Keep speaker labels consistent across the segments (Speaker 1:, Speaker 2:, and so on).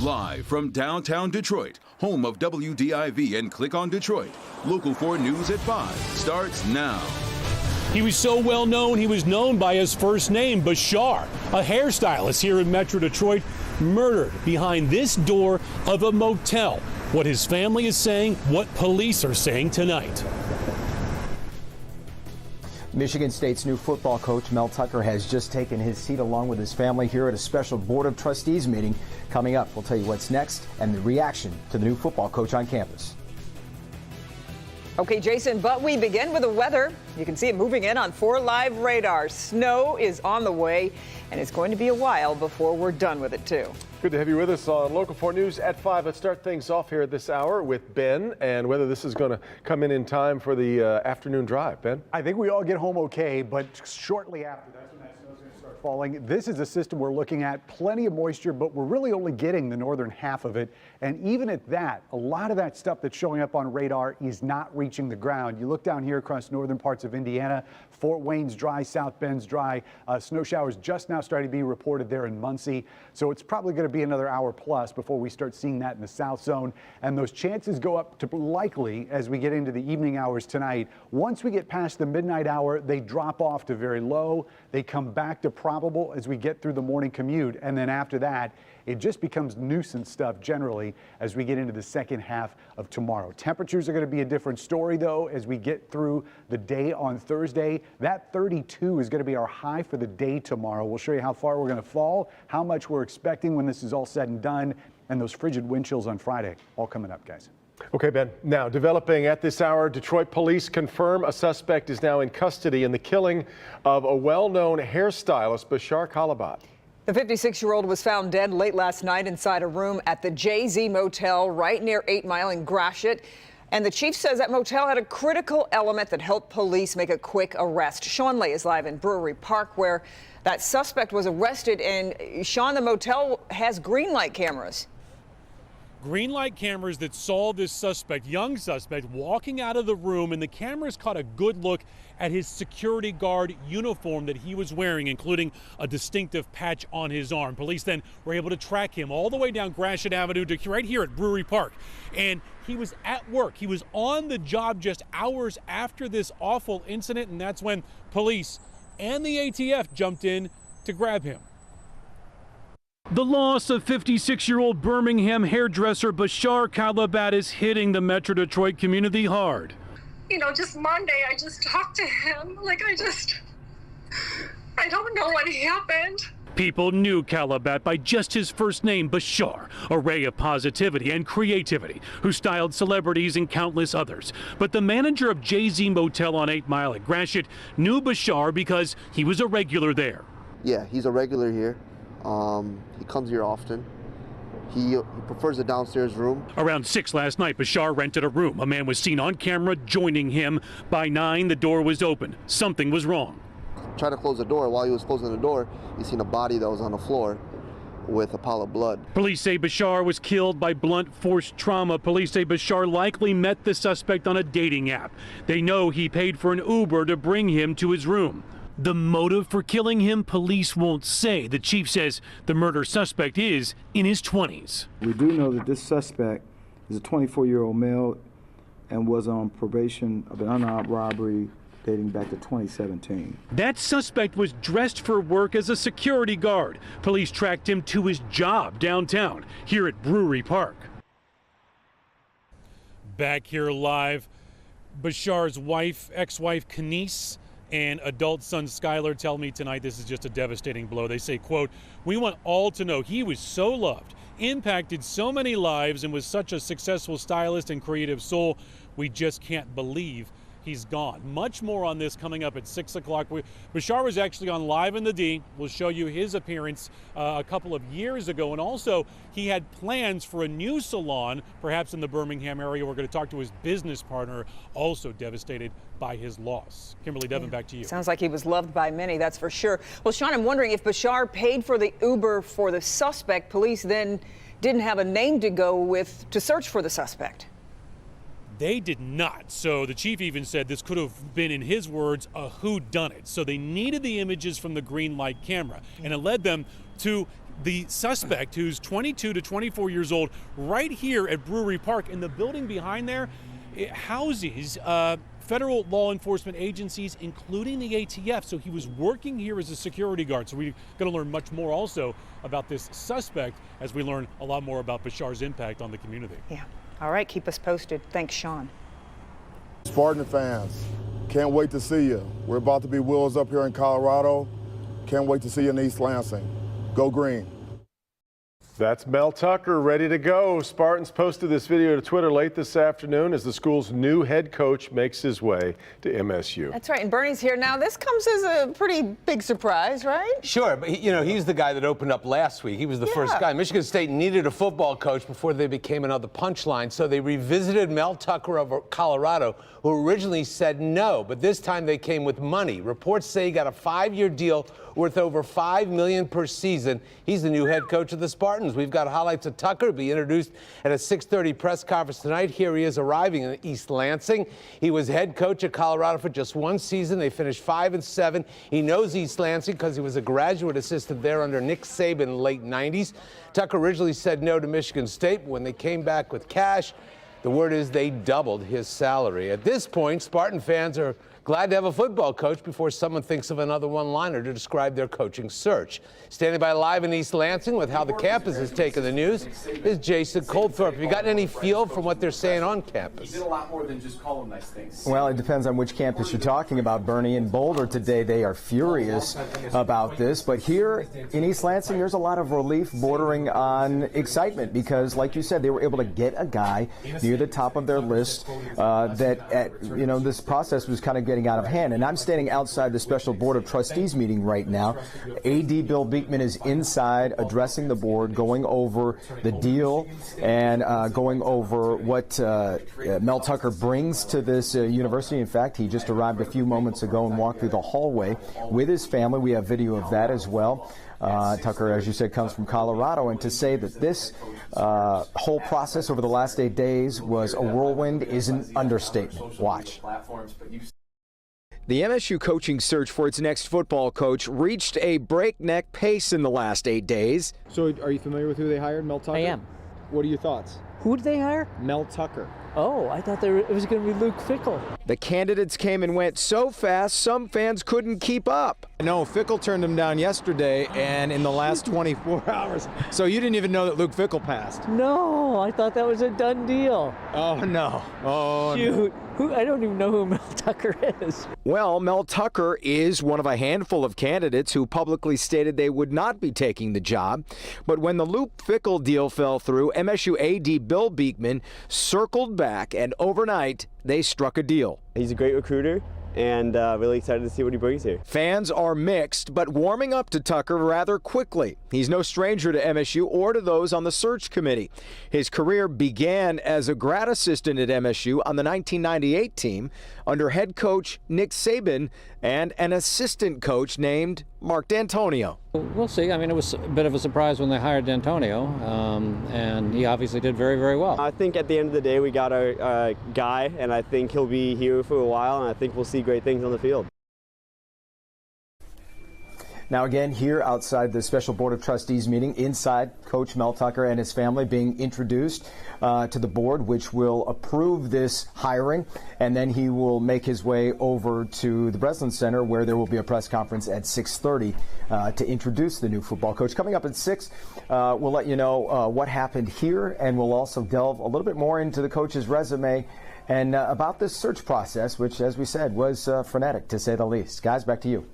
Speaker 1: Live from downtown Detroit, home of WDIV and Click on Detroit, Local 4 News at 5 starts now.
Speaker 2: He was so well known, he was known by his first name, Bashar, a hairstylist here in Metro Detroit, murdered behind this door of a motel. What his family is saying, what police are saying tonight.
Speaker 3: Michigan State's new football coach, Mel Tucker, has just taken his seat along with his family here at a special Board of Trustees meeting. Coming up, we'll tell you what's next and the reaction to the new football coach on campus.
Speaker 4: Okay, Jason, but we begin with the weather. You can see it moving in on 4 Live radar. Snow is on the way, and it's going to be a while before we're done with it, too.
Speaker 5: Good to have you with us on Local 4 News at 5. Let's start things off here this hour with Ben and whether this is going to come in time for the afternoon drive. Ben?
Speaker 6: I think we all get home okay, but shortly after, that's when that snow's going to start falling. This is a system we're looking at, plenty of moisture, but we're really only getting the northern half of it. And even at that, a lot of that stuff that's showing up on radar is not reaching the ground. You look down here across northern parts of Indiana, Fort Wayne's dry, South Bend's dry. Snow showers just now starting to be reported there in Muncie. So it's probably going to be another hour plus before we start seeing that in the south zone. And those chances go up to likely as we get into the evening hours tonight. Once we get past the midnight hour, they drop off to very low. They come back to probable as we get through the morning commute. And then after that, it just becomes nuisance stuff generally as we get into the second half of tomorrow. Temperatures are going to be a different story, though, as we get through the day on Thursday. That 32 is going to be our high for the day tomorrow. We'll show you how far we're going to fall, how much we're expecting when this is all said and done, and those frigid wind chills on Friday. All coming up, guys.
Speaker 5: Okay, Ben. Now, developing at this hour, Detroit police confirm a suspect is now in custody in the killing of a well-known hairstylist, Bashar Kalabat.
Speaker 4: The 56-year-old was found dead late last night inside a room at the JZ Motel right near 8 Mile in Gratiot. And the chief says that motel had a critical element that helped police make a quick arrest. Sean Lay is live in Brewery Park where that suspect was arrested. And Sean, the motel has green light cameras.
Speaker 2: Green light cameras that saw this suspect, young suspect, walking out of the room, and the cameras caught a good look at his security guard uniform that he was wearing, including a distinctive patch on his arm. Police then were able to track him all the way down Gratiot Avenue to right here at Brewery Park. And he was at work. He was on the job just hours after this awful incident, and that's when police and the ATF jumped in to grab him. The loss of 56-year-old Birmingham hairdresser Bashar Kalabat is hitting the Metro Detroit community hard.
Speaker 7: You know, just Monday, I just talked to him. I don't know what happened.
Speaker 2: People knew Kalabat by just his first name, Bashar, a ray of positivity and creativity, who styled celebrities and countless others. But the manager of JZ Motel on 8 Mile at Gratiot knew Bashar because he was a regular there.
Speaker 8: Yeah, he's a regular here. He comes here often. He prefers the downstairs room.
Speaker 2: Around 6 last night, Bashar rented a room. A man was seen on camera joining him. By 9, the door was open. Something was wrong.
Speaker 8: Tried to close the door. While he was closing the door, he seen a body that was on the floor with a pile of blood.
Speaker 2: Police say Bashar was killed by blunt force trauma. Police say Bashar likely met the suspect on a dating app. They know he paid for an Uber to bring him to his room. The motive for killing him, police won't say. The chief says the murder suspect is in his 20s.
Speaker 9: We do know that this suspect is a 24-year-old male and was on probation of an unarmed robbery dating back to 2017.
Speaker 2: That suspect was dressed for work as a security guard. Police tracked him to his job downtown, here at Brewery Park. Back here live, Bashar's wife, ex-wife Kenise, and adult son Skylar tell me tonight this is just a devastating blow. They say, quote, "We want all to know he was so loved, impacted so many lives, and was such a successful stylist and creative soul. We just can't believe he's gone." Much more on this coming up at 6 o'clock. Bashar was actually on Live in the D. We'll show you his appearance a couple of years ago. And also, he had plans for a new salon, perhaps in the Birmingham area. We're going to talk to his business partner, also devastated by his loss. Kimberly Devin, back to you.
Speaker 4: Sounds like he was loved by many, that's for sure. Well, Sean, I'm wondering if Bashar paid for the Uber for the suspect. Police then didn't have a name to go with to search for the suspect.
Speaker 2: They did not. So the chief even said this could have been, in his words, a whodunit. So they needed the images from the green light camera, and it led them to the suspect, who's 22 to 24 years old, right here at Brewery Park. And the building behind there, it houses federal law enforcement agencies, including the ATF. So he was working here as a security guard. So we're going to learn much more also about this suspect as we learn a lot more about Bashar's impact on the community.
Speaker 4: Yeah. All right, keep us posted. Thanks, Sean.
Speaker 10: Spartan fans, can't wait to see you. We're about to be wheels up here in Colorado. Can't wait to see you in East Lansing. Go Green.
Speaker 5: That's Mel Tucker ready to go. Spartans posted this video to Twitter late this afternoon as the school's new head coach makes his way to MSU.
Speaker 4: That's right, and Bernie's here now. This comes as a pretty big surprise, right?
Speaker 11: Sure, but he's the guy that opened up last week. He was the first guy. Michigan State needed a football coach before they became another punchline, so they revisited Mel Tucker of Colorado, who originally said no, but this time they came with money. Reports say he got a 5-year deal worth over $5 million per season. He's the new head coach of the Spartans. We've got highlights of Tucker. He'll be introduced at a 6:30 press conference tonight. Here he is arriving in East Lansing. He was head coach at Colorado for just one season. They finished 5-7. He knows East Lansing because he was a graduate assistant there under Nick Saban in the late 90s. Tucker originally said no to Michigan State, but when they came back with cash, the word is they doubled his salary. At this point, Spartan fans are glad to have a football coach before someone thinks of another one-liner to describe their coaching search. Standing by live in East Lansing with how the campus has taken the news is Jason Coldthorpe. Have you gotten any feel from what they're saying on campus?
Speaker 12: He did a lot more than just call them nice things.
Speaker 3: Well, it depends on which campus you're talking about, Bernie. In Boulder today, they are furious about this. But here in East Lansing, there's a lot of relief bordering on excitement because, like you said, they were able to get a guy near the top of their list this process was kind of getting out of hand. And I'm standing outside the Special Board of Trustees meeting right now. AD Bill Beekman is inside addressing the board, going over the deal and going over what Mel Tucker brings to this university. In fact, he just arrived a few moments ago and walked through the hallway with his family. We have video of that as well. Tucker, as you said, comes from Colorado, and to say that this whole process over the last 8 days was a whirlwind is an understatement. Watch. The MSU coaching search for its next football coach reached a breakneck pace in the last 8 days.
Speaker 13: So are you familiar with who they hired, Mel Tucker?
Speaker 14: I am.
Speaker 13: What are your thoughts?
Speaker 14: Who did they hire?
Speaker 13: Mel Tucker.
Speaker 14: Oh, I thought it was going to be Luke Fickell.
Speaker 3: The candidates came and went so fast, some fans couldn't keep up.
Speaker 13: No, Fickell turned him down yesterday and in the last 24 hours. So you didn't even know that Luke Fickell passed?
Speaker 14: No, I thought that was a done deal.
Speaker 13: Oh, no. Oh,
Speaker 14: shoot. No. I don't even know who Mel Tucker is.
Speaker 3: Well, Mel Tucker is one of a handful of candidates who publicly stated they would not be taking the job. But when the Luke Fickell deal fell through, MSU AD Bill Beekman circled back, and overnight, they struck a deal.
Speaker 15: He's a great recruiter, and really excited to see what he brings here.
Speaker 3: Fans are mixed, but warming up to Tucker rather quickly. He's no stranger to MSU or to those on the search committee. His career began as a grad assistant at MSU on the 1998 team under head coach Nick Saban and an assistant coach named Mark D'Antonio.
Speaker 16: We'll see. I mean, it was a bit of a surprise when they hired D'Antonio, and he obviously did very, very well.
Speaker 15: I think at the end of the day, we got our guy, and I think he'll be here for a while, and I think we'll see great things on the field.
Speaker 3: Now again, here outside the Special Board of Trustees meeting, inside Coach Mel Tucker and his family being introduced to the board, which will approve this hiring, and then he will make his way over to the Breslin Center, where there will be a press conference at 6:30 to introduce the new football coach. Coming up at 6, we'll let you know what happened here, and we'll also delve a little bit more into the coach's resume and about this search process, which, as we said, was frenetic, to say the least. Guys, back to you.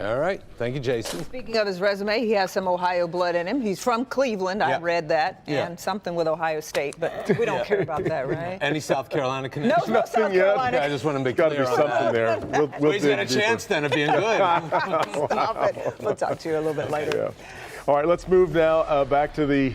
Speaker 11: All right. Thank you, Jason.
Speaker 4: Speaking of his resume, he has some Ohio blood in him. He's from Cleveland. I read that. And something with Ohio State, but we don't care about that, right?
Speaker 11: Any South Carolina connection?
Speaker 4: No South Carolina.
Speaker 11: I just want to be clear on
Speaker 5: something
Speaker 11: that.
Speaker 5: there.
Speaker 11: We'll he's got a chance then of being good.
Speaker 4: Stop it. We'll talk to you a little bit later.
Speaker 5: Yeah. All right, let's move now back to the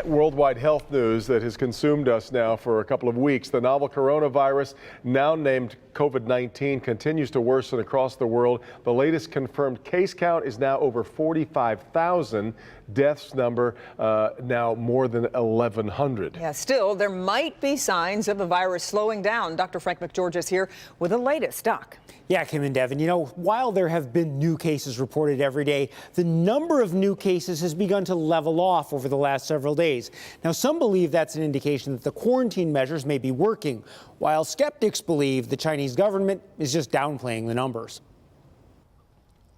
Speaker 5: worldwide health news that has consumed us now for a couple of weeks. The novel coronavirus, now named COVID-19, continues to worsen across the world. The latest confirmed case count is now over 45,000. Deaths number now more than 1,100.
Speaker 4: Yeah, still, there might be signs of the virus slowing down. Dr. Frank McGeorge is here with the latest. Doc.
Speaker 17: Yeah, Kim and Devin, while there have been new cases reported every day, the number of new cases cases has begun to level off over the last several days. Now, some believe that's an indication that the quarantine measures may be working, while skeptics believe the Chinese government is just downplaying the numbers.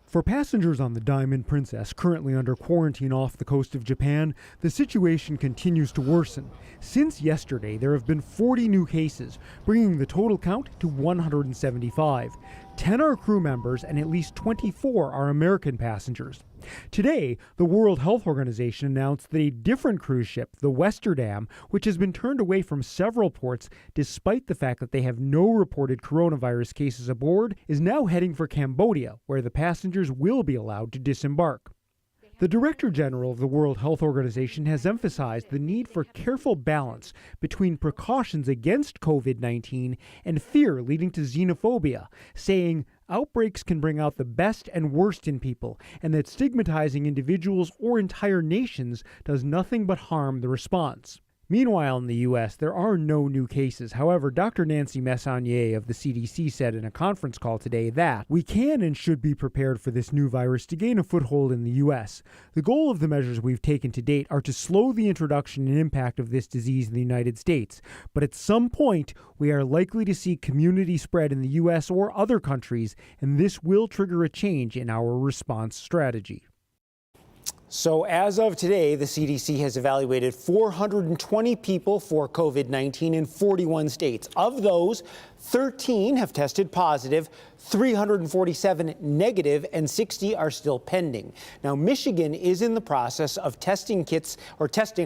Speaker 18: For passengers on the Diamond Princess currently under quarantine off the coast of Japan, the situation continues to worsen. Since yesterday, there have been 40 new cases, bringing the total count to 175. 10 are crew members and at least 24 are American passengers. Today, the World Health Organization announced that a different cruise ship, the Westerdam, which has been turned away from several ports despite the fact that they have no reported coronavirus cases aboard, is now heading for Cambodia, where the passengers will be allowed to disembark. The Director General of the World Health Organization has emphasized the need for careful balance between precautions against COVID-19 and fear leading to xenophobia, saying outbreaks can bring out the best and worst in people, and that stigmatizing individuals or entire nations does nothing but harm the response. Meanwhile, in the U.S., there are no new cases. However, Dr. Nancy Messonnier of the CDC said in a conference call today that we can and should be prepared for this new virus to gain a foothold in the U.S. The goal of the measures we've taken to date are to slow the introduction and impact of this disease in the United States. But at some point, we are likely to see community spread in the U.S. or other countries, and this will trigger a change in our response strategy.
Speaker 17: So as of today, the CDC has evaluated 420 people for COVID-19 in 41 states. Of those, 13 have tested positive, 347 negative, and 60 are still pending. Now, Michigan is in the process of testing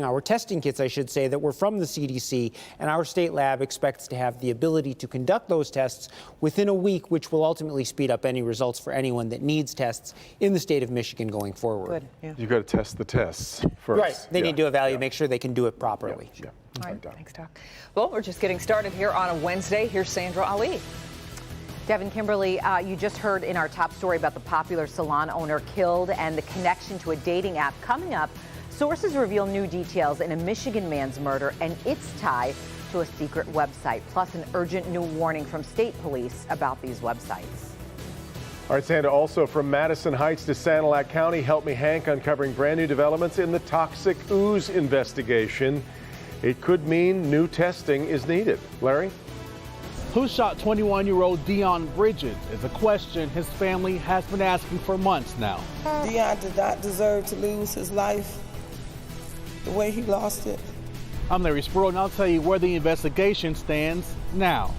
Speaker 17: our testing kits, I should say, that were from the CDC, and our state lab expects to have the ability to conduct those tests within a week, which will ultimately speed up any results for anyone that needs tests in the state of Michigan going forward.
Speaker 4: Good, yeah.
Speaker 5: You got to test the tests first.
Speaker 17: Right. They need to evaluate, make sure they can do it properly.
Speaker 5: Yeah.
Speaker 4: All right, thanks, Doc. Well, we're just getting started here on a Wednesday. Here's Sandra Ali.
Speaker 19: Devin, Kimberly, you just heard in our top story about the popular salon owner killed and the connection to a dating app. Coming up, sources reveal new details in a Michigan man's murder and its tie to a secret website, plus an urgent new warning from state police about these websites.
Speaker 5: All right, Sandra, also from Madison Heights to Sanilac County, Help Me Hank uncovering brand new developments in the toxic ooze investigation. It could mean new testing is needed. Larry?
Speaker 20: Who shot 21-year-old Dion Bridges is a question his family has been asking for months now.
Speaker 21: Dion did not deserve to lose his life the way he lost it.
Speaker 20: I'm Larry Spurl, and I'll tell you where the investigation stands now.